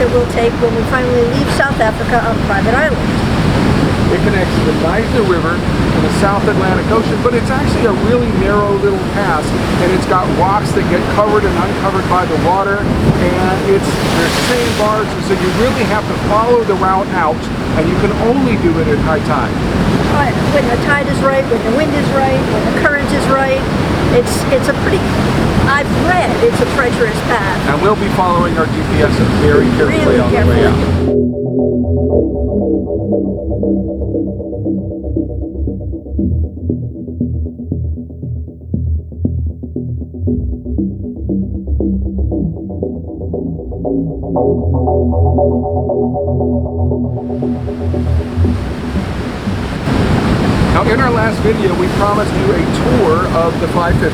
that we'll take when we finally leave South Africa on private island. It connects the Knysna River and the South Atlantic Ocean, but it's actually a really narrow little pass, and it's got rocks that get covered and uncovered by the water, and there's sandbars, and so you really have to follow the route out, and you can only do it at high tide. When the tide is right, when the wind is right, when the current is right, it's a pretty, I've read it's a treacherous path. And we'll be following our GPS very carefully Really on the way out. Now, in our last video, we promised you a tour of the 550.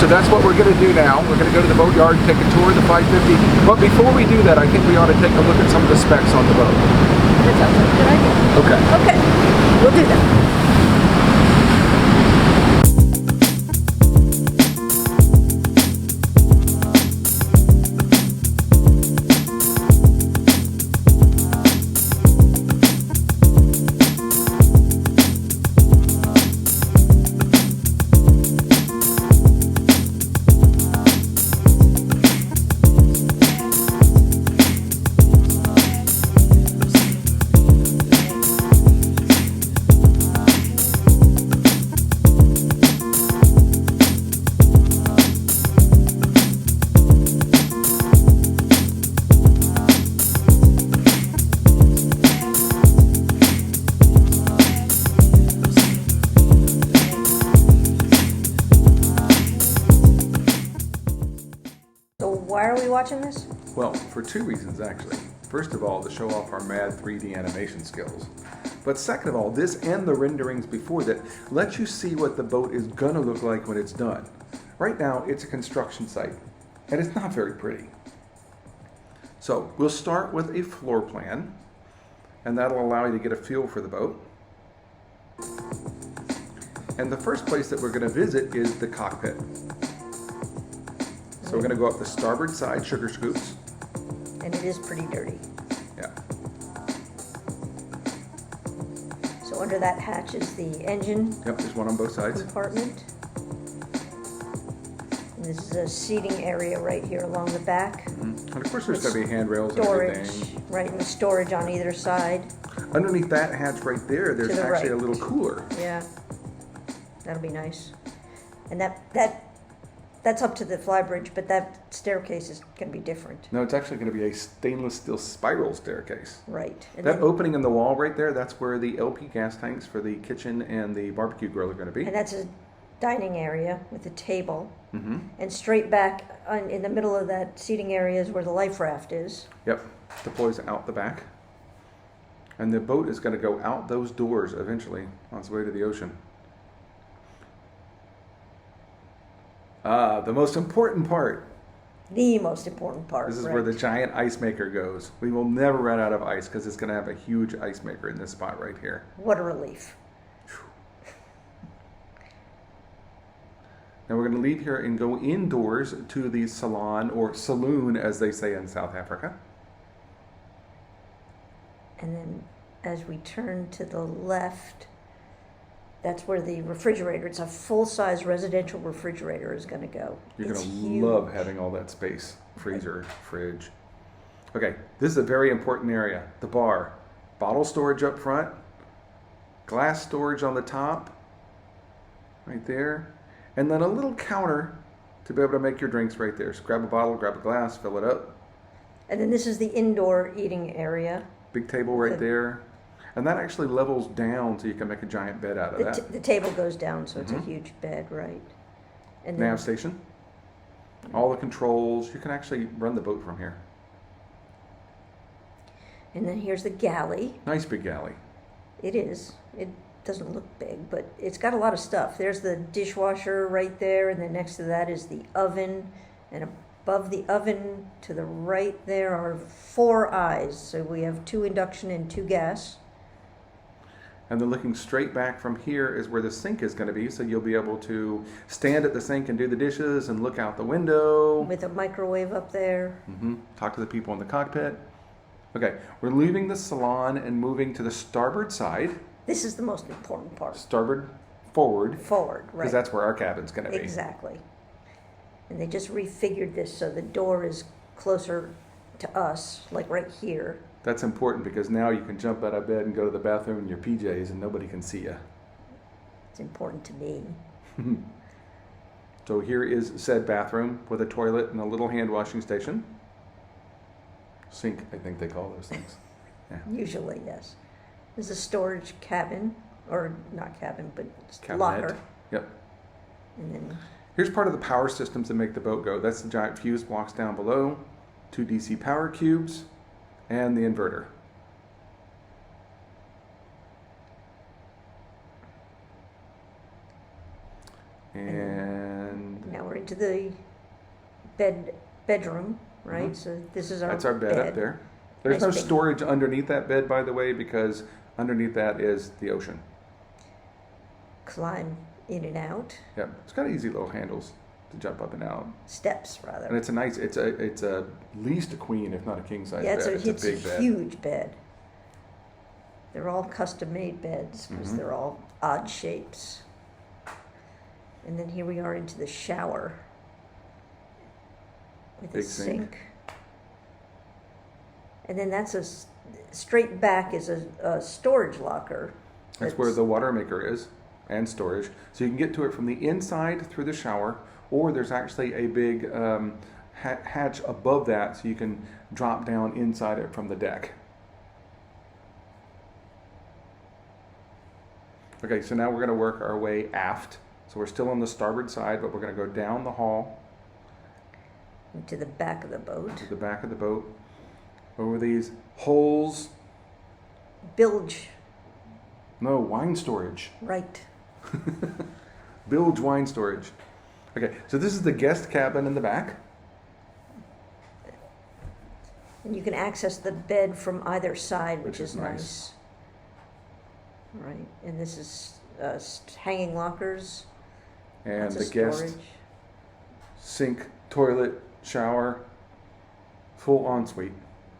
So that's what we're going to do now. We're going to go to the boatyard and take a tour of the 550. But before we do that, I think we ought to take a look at some of the specs on the boat. That sounds like a good idea. Okay. Okay, we'll do that. Why are we watching this? Well, for two reasons actually. First of all, to show off our mad 3D animation skills. But second of all, this and the renderings before that let you see what the boat is gonna look like when it's done. Right now, it's a construction site, and it's not very pretty. So we'll start with a floor plan, and that'll allow you to get a feel for the boat. And the first place that we're gonna visit is the cockpit. So we're going to go up the starboard side sugar scoops. And it is pretty dirty. Yeah. So under that hatch is the engine. Yep, there's one on both sides. Compartment. And this is a seating area right here along the back. Mm-hmm. And of course there's going to be handrails and storage, everything. right, and storage on either side. Underneath that hatch right there, there's actually a little cooler. Yeah, that'll be nice. And that's up to the Flybridge, but that staircase is going to be different. No, it's actually going to be a stainless steel spiral staircase. Right. And that opening in the wall right there, that's where the LP gas tanks for the kitchen and the barbecue grill are going to be. And that's a dining area with a table. Mm-hmm. And straight back in the middle of that seating area is where the life raft is. Yep, deploys out the back. And the boat is going to go out those doors eventually on its way to the ocean. The most important part. The most important part. This is where the giant ice maker goes. We will never run out of ice because it's going to have a huge ice maker in this spot right here. What a relief. Now we're going to leave here and go indoors to the salon, or saloon as they say in South Africa. And then as we turn to the left, that's where the refrigerator, it's a full-size residential refrigerator, is going to go. You're going to love having all that space. Freezer, fridge. Okay, this is a very important area. The bar. Bottle storage up front. Glass storage on the top. Right there. And then a little counter to be able to make your drinks right there. So grab a bottle, grab a glass, fill it up. And then this is the indoor eating area. Big table right there. And that actually levels down so you can make a giant bed out of that. The table goes down, so it's a huge bed, right? And nav station. All the controls. You can actually run the boat from here. And then here's the galley. Nice big galley. It is. It doesn't look big, but it's got a lot of stuff. There's the dishwasher right there, and then next to that is the oven. And above the oven to the right there are 4 eyes. So we have 2 induction and 2 gas. And then looking straight back from here is where the sink is going to be, so you'll be able to stand at the sink and do the dishes and look out the window. With a microwave up there. Talk to the people in the cockpit. Okay, we're leaving the salon and moving to the starboard side. This is the most important part. Starboard forward. Forward, right. Because that's where our cabin's going to be. Exactly. And they just refigured this so the door is closer to us, like right here. That's important because now you can jump out of bed and go to the bathroom in your PJs and nobody can see you. It's important to me. So here is said bathroom with a toilet and a little hand washing station. Sink, I think they call those things. Yeah. Usually, yes. There's a storage cabin, or not cabin, but Cabinet. locker. Yep. And then Here's part of the power systems that make the boat go. That's the giant fuse blocks down below, 2 DC power cubes, and the inverter. And now we're into the bedroom, right? Mhm. So this is our that's our bed up there. There's Nice no big- storage underneath that bed, by the way, because underneath that is the ocean. Climb in and out, Yep, it's got easy little handles to jump up and out, steps and rather. it's a nice. It's a at least a queen, if not a king size Yeah, bed. it's It's a big bed. huge bed. They're all custom-made beds because Mhm. they're all odd shapes. And then here we are into the shower with a Big sink. sink. And then that's straight back is a storage locker. That's where the water maker is and storage. So you can get to it from the inside through the shower, or there's actually a big hatch above that so you can drop down inside it from the deck. Okay, so now we're going to work our way aft. So we're still on the starboard side, but we're going to go down the hall into the back of the boat. to the back of the boat, over these holes. Bilge, No, wine storage. right. Bilge wine storage. Okay, so this is the guest cabin in the back. And you can access the bed from either side, which Which is is nice. nice. Right, and this is hanging lockers. And Lots the of guest storage. sink, toilet, shower, full ensuite.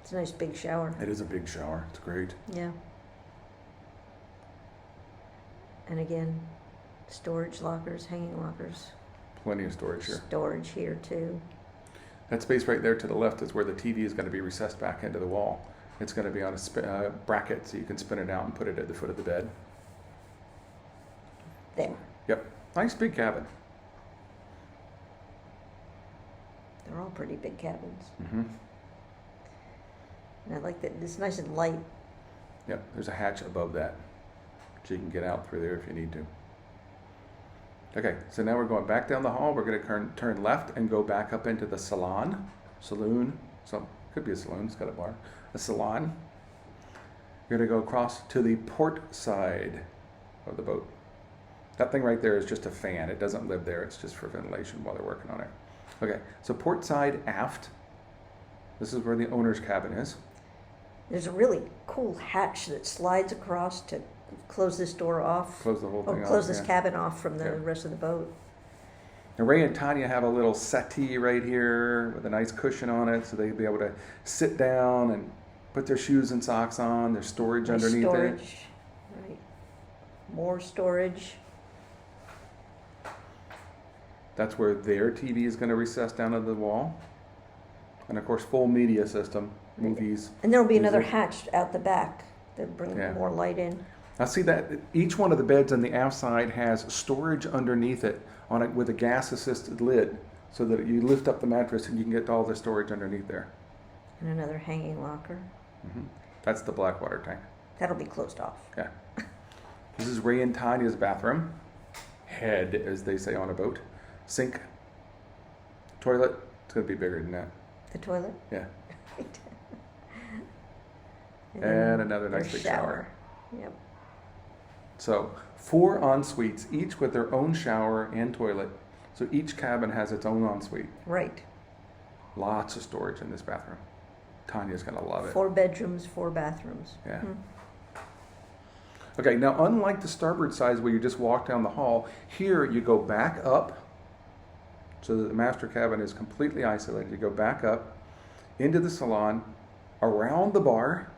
It's a nice big shower. It is a big shower. It's great. Yeah. And again, storage lockers, hanging lockers. Plenty of storage here. Storage here too. That space right there to the left is where the TV is going to be recessed back into the wall. It's going to be on a bracket so you can spin it out and put it at the foot of the bed. There. Yep. Nice big cabin. They're all pretty big cabins. Mm-hmm. And I like that it's nice and light. Yep. There's a hatch above that so you can get out through there if you need to. Okay, so now we're going back down the hall. We're going to turn left and go back up into the salon. Saloon. So could be a saloon. It's got a bar. A salon. You're going to go across to the port side of the boat. That thing right there is just a fan. It doesn't live there. It's just for ventilation while they're working on it. Okay, so port side aft. This is where the owner's cabin is. There's a really cool hatch that slides across to close this door off. Close the whole Or thing off. close this yeah. cabin off from the Yeah. rest of the boat. And Ray and Tanya have a little settee right here with a nice cushion on it so they'll be able to sit down and put their shoes and socks on. There's storage Nice underneath storage. it. Right. More storage. That's where their TV is going to recess down to the wall. And of course, full media system, movies. And there'll be another Music. hatch out the back that brings Yeah. more light in. Now see that each one of the beds on the aft side has storage underneath it on it with a gas assisted lid so that you lift up the mattress and you can get all the storage underneath there. And another hanging locker. That's the Blackwater tank. That'll be closed off. Yeah. This is Ray and Tanya's bathroom. Head, as they say on a boat. Sink. Toilet. It's going to be bigger than that. The toilet. Yeah. Right. And then another nice their big shower. Yep. So 4 en-suites, each with their own shower and toilet. So each cabin has its own ensuite. Right. Lots of storage in this bathroom. Tanya's going to love it. 4 bedrooms, 4 bathrooms. Yeah. Hmm. Okay, now unlike the starboard side where you just walk down the hall, here you go back up so that the master cabin is completely isolated. You go back up into the salon, around the bar,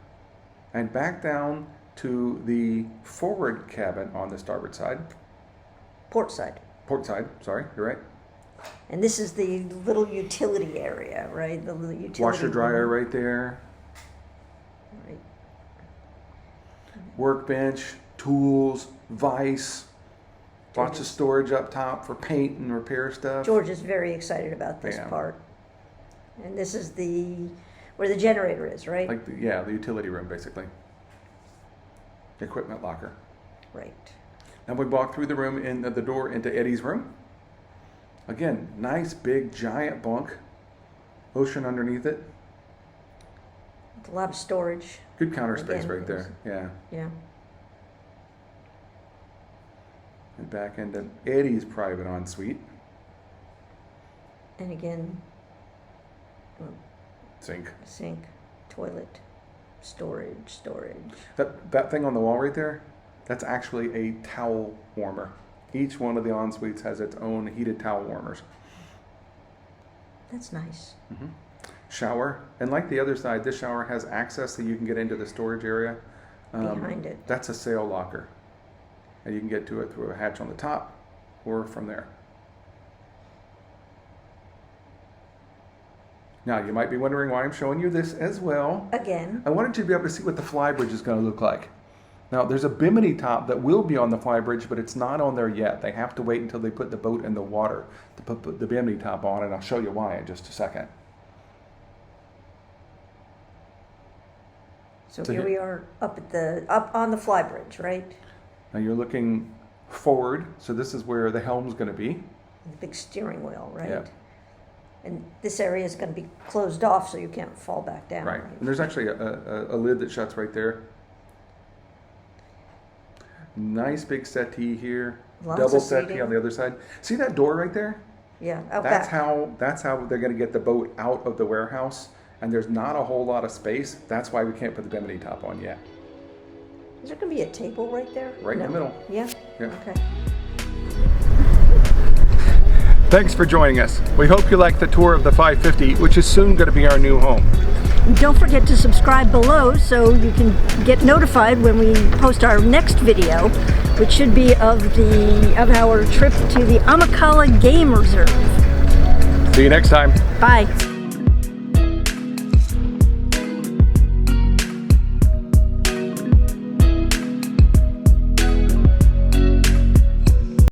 and back down to the forward cabin on the starboard side. Port side. Port side, sorry, you're right. And this is the little utility area, right? The little utility Washer dryer room. right there. Right. Workbench, tools, vise, lots of George's- storage up top for paint and repair stuff. George is very excited about this Yeah. part. And this is where the generator is, right? Like, the utility room, basically. Equipment locker. Right. Then we walk through the room in the door into Eddie's room. Again, nice big giant bunk. Ocean underneath it. With a lot of storage. Good counter space Again, right there. Yeah. Yeah. And back into Eddie's private ensuite. And again, Sink. sink, toilet, storage. That thing on the wall right there, that's actually a towel warmer. Each one of the en-suites has its own heated towel warmers. That's nice. Shower, and like the other side, this shower has access so you can get into the storage area. Behind it. That's a sail locker. And you can get to it through a hatch on the top or from there. Now, you might be wondering why I'm showing you this as well. Again. I wanted you to be able to see what the Flybridge is going to look like. Now, there's a bimini top that will be on the Flybridge, but it's not on there yet. They have to wait until they put the boat in the water to put the bimini top on, and I'll show you why in just a second. So So here here- we are up on the Flybridge, right? Now, you're looking forward, so this is where the helm's going to be. The big steering wheel, right? Yeah. And this area is going to be closed off so you can't fall back down. Right. And there's actually a lid that shuts right there. Nice big settee here. Lots Double of settee seating. on the other side. See that door right there? Yeah, out That's back. how they're going to get the boat out of the warehouse. And there's not a whole lot of space. That's why we can't put the bimini top on yet. Is there going to be a table right there? Right in the middle. Yeah? Yeah. Okay. Thanks for joining us. We hope you like the tour of the 550, which is soon going to be our new home. And don't forget to subscribe below so you can get notified when we post our next video, which should be of our trip to the Amicala Game Reserve. See you next time. Bye.